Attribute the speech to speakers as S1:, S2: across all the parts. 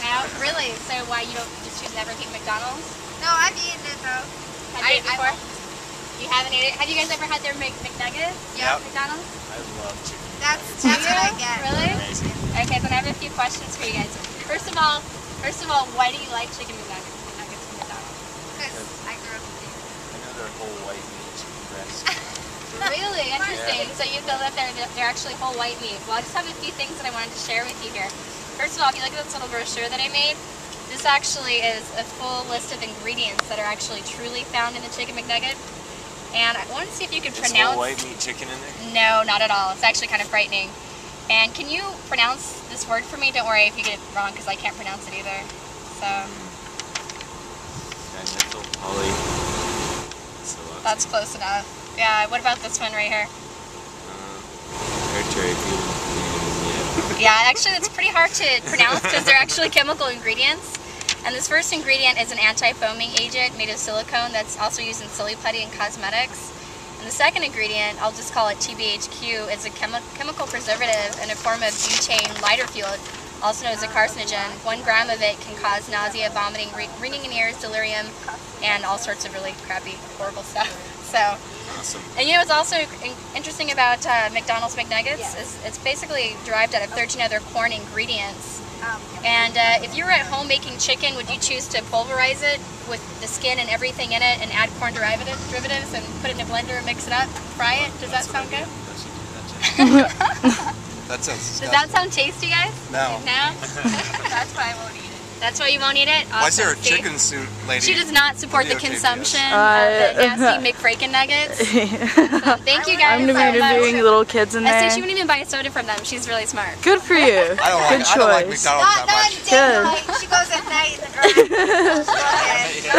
S1: No? Really? So why you just choose never eat McDonald's?
S2: No, I've eaten it though.
S1: Have you eaten it before? You haven't eaten it? Have you guys ever had their McNuggets?
S2: Yeah.
S1: McDonald's?
S3: I love chicken.
S2: That's what I get.
S1: Really?
S3: Amazing.
S1: Okay, so I have a few questions for you guys. First of all, why do you like chicken McNuggets from McDonald's?
S2: Because I grew up with it.
S3: I know they're whole white meat chicken breast.
S1: Really interesting. So you feel that they're actually whole white meat. Well, I just have a few things that I wanted to share with you here. First of all, if you look at this little brochure that I made, this actually is a full list of ingredients that are actually truly found in the chicken McNugget. And I wanted to see if you could pronounce...
S3: Whole white meat chicken in there?
S1: No, not at all. It's actually kind of frightening. And can you pronounce this word for me? Don't worry if you get it wrong, because I can't pronounce it either. So... That's close enough. Yeah, what about this one right here? Yeah, actually that's pretty hard to pronounce because they're actually chemical ingredients. And this first ingredient is an anti-foaming agent made of silicone that's also used in silly putty and cosmetics. And the second ingredient, I'll just call it TBHQ, is a chemical preservative in a form of butane lighter fuel, also known as a carcinogen. 1 gram of it can cause nausea, vomiting, ringing in ears, delirium, and all sorts of really crappy, horrible stuff. So,
S3: awesome.
S1: And you know what's also interesting about McDonald's McNuggets is it's basically derived out of 13 other corn ingredients. And if you were at home making chicken, would you choose to pulverize it with the skin and everything in it and add corn derivatives and put it in a blender and mix it up, fry it? Does that sound good?
S3: That sounds disgusting.
S1: Does that sound tasty, guys?
S3: No.
S1: No?
S2: That's why I won't eat it.
S1: That's why you won't eat it? Awesome.
S3: Why is there a chicken suit lady?
S1: She does not support the consumption of the nasty McFraken nuggets. So, thank you guys
S4: I'm going to be interviewing little kids in there.
S1: She wouldn't even buy a soda from them. She's really smart.
S4: Good for you.
S1: Good
S4: choice.
S3: I don't like McDonald's that much.
S2: She goes at night in the garden.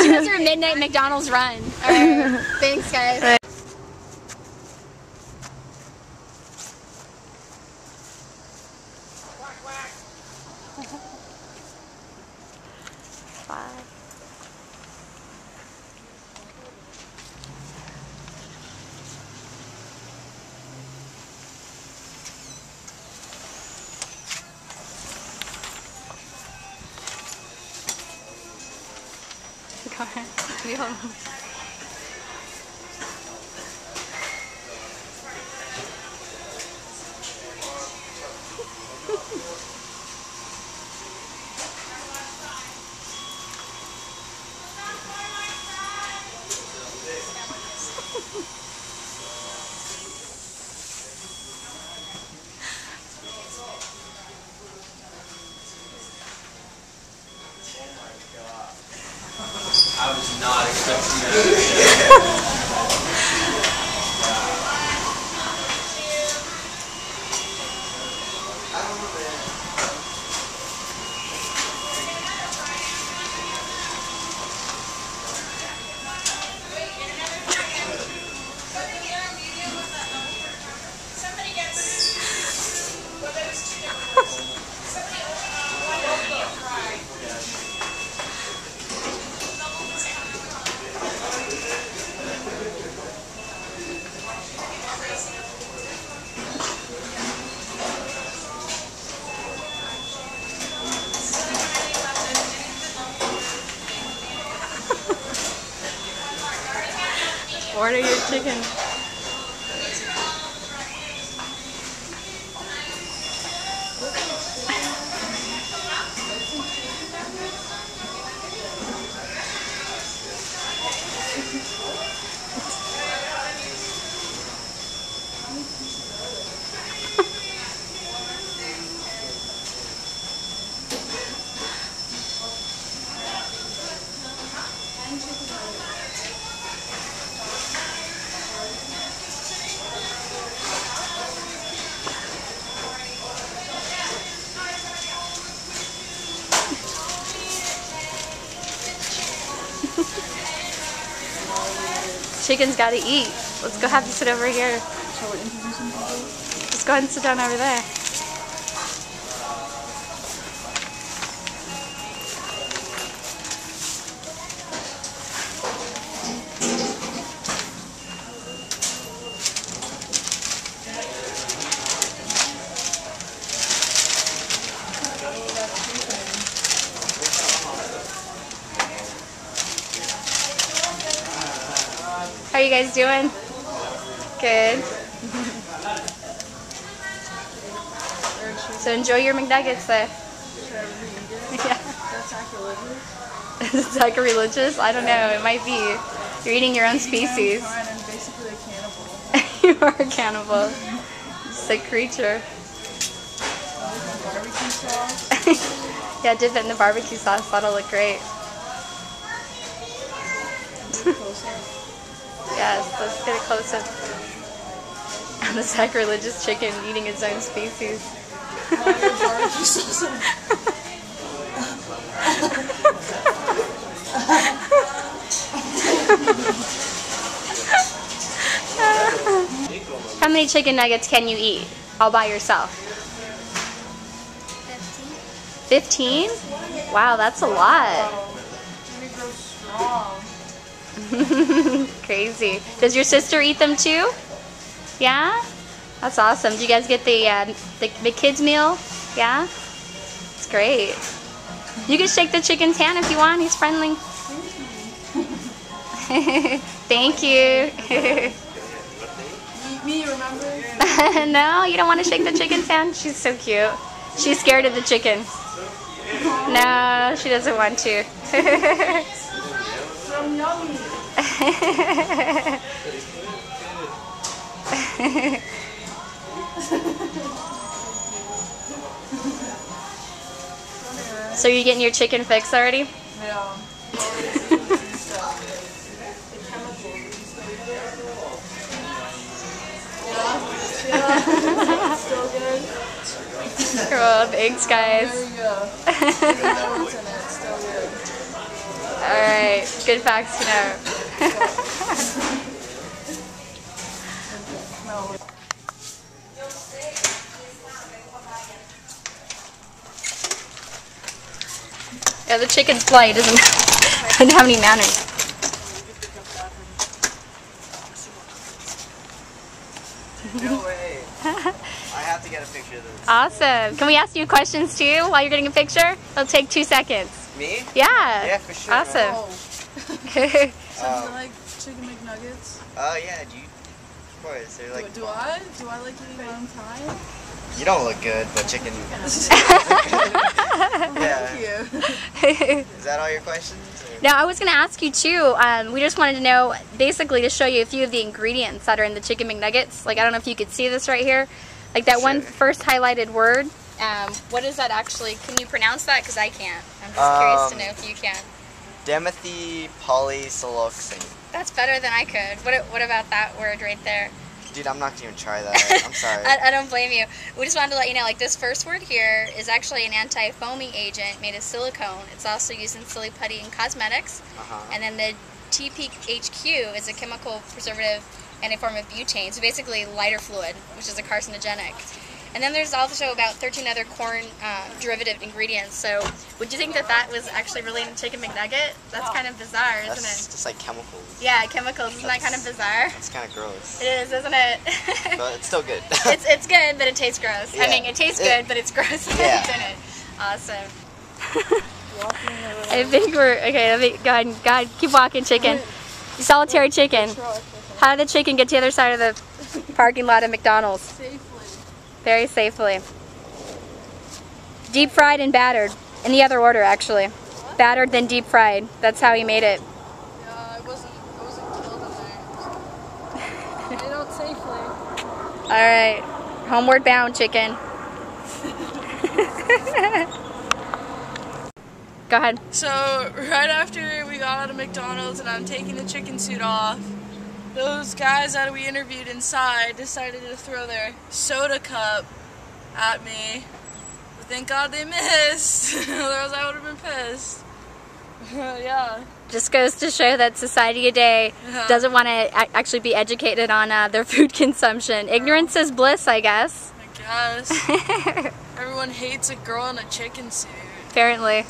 S1: She goes for a midnight McDonald's run. All right. Thanks, guys.
S4: Right.
S1: Go ahead. Can you hold on?
S3: I was not expecting that.
S4: Order your chicken. Chicken's gotta eat. Let's go have you sit over here. Let's go ahead and sit down over there. you guys doing? Good. So enjoy your McNuggets there. Yeah. Is it sacrilegious? I don't know. It might be. You're eating your own species.
S5: I'm basically a cannibal.
S4: You are a cannibal. Sick creature.
S5: Barbecue sauce.
S4: Yeah, dip it in the barbecue sauce. That'll look great. Yes, let's get a close up. And the sacrilegious chicken eating its own species.
S5: Barbecue sauce.
S4: How many chicken nuggets can you eat all by yourself? 15? Wow, that's a lot.
S5: We grow strong.
S4: Crazy. Does your sister eat them too? Yeah? That's awesome. Do you guys get the kids meal? Yeah? It's great. You can shake the chicken's hand if you want. He's friendly. Thank you.
S5: Me, remember?
S4: No, you don't want to shake the chicken's hand? She's so cute. She's scared of the chicken. No, she doesn't want to.
S5: So yummy.
S4: So you're getting your chicken fix already?
S5: Yeah. Still good.
S4: Cool, thanks guys.
S5: There you go. There's no oats in it. Still good.
S4: Alright, good facts to know. Yeah, the chicken's flight doesn't have any manners.
S3: No way. I have to get a picture of this.
S4: Awesome. Can we ask you questions too while you're getting a picture? It'll take 2 seconds.
S3: Me?
S4: Yeah.
S3: Yeah, for sure.
S4: Awesome.
S5: Oh. So do you like chicken McNuggets?
S3: Oh yeah, of course. They're like.
S5: Do I? Do I like eating my own time?
S3: You don't look good, but chicken. Yeah.
S5: Thank you.
S3: Is that all your questions? Or?
S4: Now, I was going to ask you too, we just wanted to know, basically to show you a few of the ingredients that are in the chicken McNuggets. Like, I don't know if you could see this right here. Like that one first highlighted word. What is that actually? Can you pronounce that? Because I can't. I'm just curious to know if you can.
S3: Dimethyl polysiloxane.
S4: That's better than I could. What about that word right there?
S3: Dude, I'm not gonna even try that. I'm sorry.
S4: I don't blame you. We just wanted to let you know, like this first word here is actually an anti-foaming agent made of silicone. It's also used in silly putty and cosmetics. And then the TPHQ is a chemical preservative and a form of butane, so basically lighter fluid, which is a carcinogenic. And then there's also about 13 other corn derivative ingredients. So would you think that that was actually really in chicken McNugget? That's kind of bizarre, isn't
S3: That's
S4: it?
S3: just like chemicals.
S4: Yeah, chemicals. Isn't that kind of bizarre?
S3: It's kind of gross.
S4: It is, isn't it?
S3: But it's still good.
S4: it's good, but it tastes gross. I
S3: Yeah.
S4: mean, it tastes good, but it's gross.
S3: Yeah.
S4: Isn't it? Awesome. I think we're okay. Let me go ahead, keep walking, chicken. Solitary chicken. How did the chicken get to the other side of the parking lot of McDonald's?
S5: Safely.
S4: Very safely. Deep fried and battered. In the other order, actually. Battered, then deep fried. That's how he made it.
S5: Yeah, I wasn't killed in there. Made it out safely.
S4: Alright. Homeward bound, chicken. Go ahead.
S5: So, right after we got out of McDonald's and I'm taking the chicken suit off, those guys that we interviewed inside decided to throw their soda cup at me. But thank God they missed, otherwise I would have been pissed. Yeah.
S4: Just goes to show that society today doesn't want to actually be educated on their food consumption. Ignorance is bliss, I guess.
S5: I guess. Everyone hates a girl in a chicken suit.
S4: Apparently.